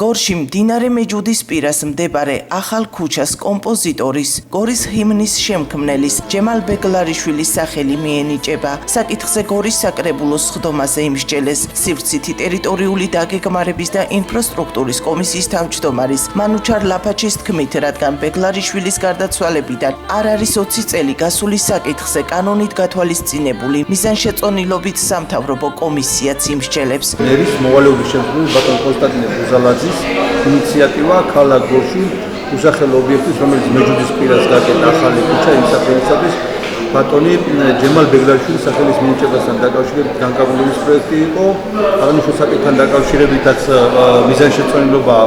გორში მდინარე მეჯუდის პირას მდებარე ახალ ქუჩას კომპოზიტორის, გორის ჰიმნის შემქმნელის ჯემალ ბეგლარიშვილის სახელი მიენიჭება. საკითხზე გორის საკრებულოს სხდომაზე იმსჯელეს სივრცითი ტერიტორიული დაგეგმარების და ინფრასტრუქტურის კომისიის თავმჯდომარის მანუჩარ ლაფაჩის თქმით, რადგან ბეგლარიშვილის გარდაცვალებიდან არ არის 20 წელი გასული საკითხზე კანონით გათვალისწინებული მიზანშეწონილობით სამთავრობო კომისიაც იმსჯელებს. მერის მოვალეობის შემქმნელი ბატონ კონსტანტინე ბუზალაძის ინიციატივა ქალაქ გორში უსახელო ობიექტის, რომელიც მეჯუდის პირას გაკეთა ახალი ქუჩა იმ სახელისათვის ბატონი ჯემალ ბეგლარიშვილის სახელის მინიჭებასთან დაკავშირებით განკარგულის პროექტი იყო. აღნიშნულ საკითხთან დაკავშირებითაც მიზანშეწონილობა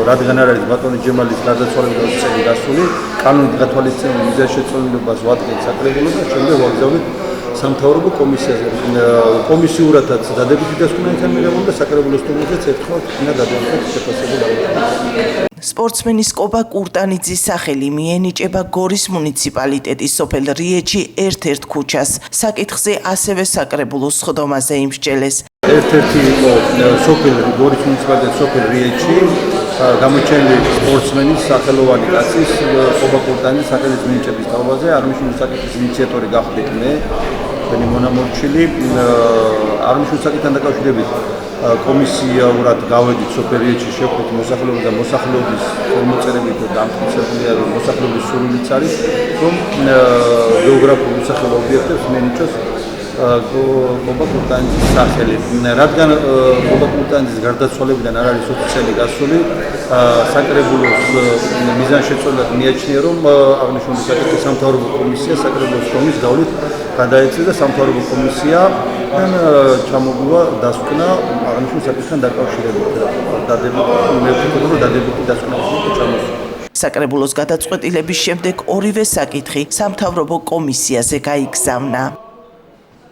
რადგან არ არის ბატონი ჯემალის გარდაცვალებიდან 20 წელი გასული, კანონით გათვალისწინებული მიზანშეწონილობას ვადგენთ საკრებულოს და შემდეგ ვაგზავნით სამთავრობო კომისიაზე. კომისიურადაც დადებითი დასკვნა იქნა მიღებული და საკრებულოს თქმულზეც ერთხელ იქნა გადააკეთეს შეფასებული აღწერა. სპორტსმენის კობა კურტანიძის სახელი მიენიჭება გორის მუნიციპალიტეტის სოფელ რიეჩი ერთ-ერთ ქუჩას. საკითხზე ასევე საკრებულოს სხდომაზე იმსჯელეს. ერთ-ერთი იყო გორის მუნიციპალიტეტის სოფელ რიეჩი გამოჩენილი სპორტსმენის სახელოვანი კაცის კობა კურტანიძის სახელის მინიჭების თაობაზე. აღნიშნული საკითხის ინიციატორი გახდით მე, ჩვენი მონამორჩილი. აღნიშნულ საკითხთან დაკავშირებით კომისიურად გავედით სოფელ რიეჩის შეხვედრით მოსახლეობის და მოსახლეობის ხელმოწერებით დამტკიცებულია, რომ მოსახლეობის სურვილიც არის, რომ გეოგრაფიულ მოსახლეობ ობიექტებს მიენიჭოს კობა კურტანიძის სახელი. რადგან კობა კურტანიძის გარდაცვალებიდან არ არის 20 წელი გასული, საკრებულოს მიზანშეწონილად მიაჩნია, რომ აღნიშნული საკითხის სამთავრობო კომისია საკრებულოს ხომის გავლით გადაეცეს და სამთავრობო კომისია ჩამოგულა დასკვნა აღნიშნულ საკითხთან დაკავშირებით. დადებითი დასკვნა ჩამოსულა. საკრებულოს გადაწყვეტილების შემდეგ ორივე საკითხი სამთავრობო კომისიაზე გაიგზავნა.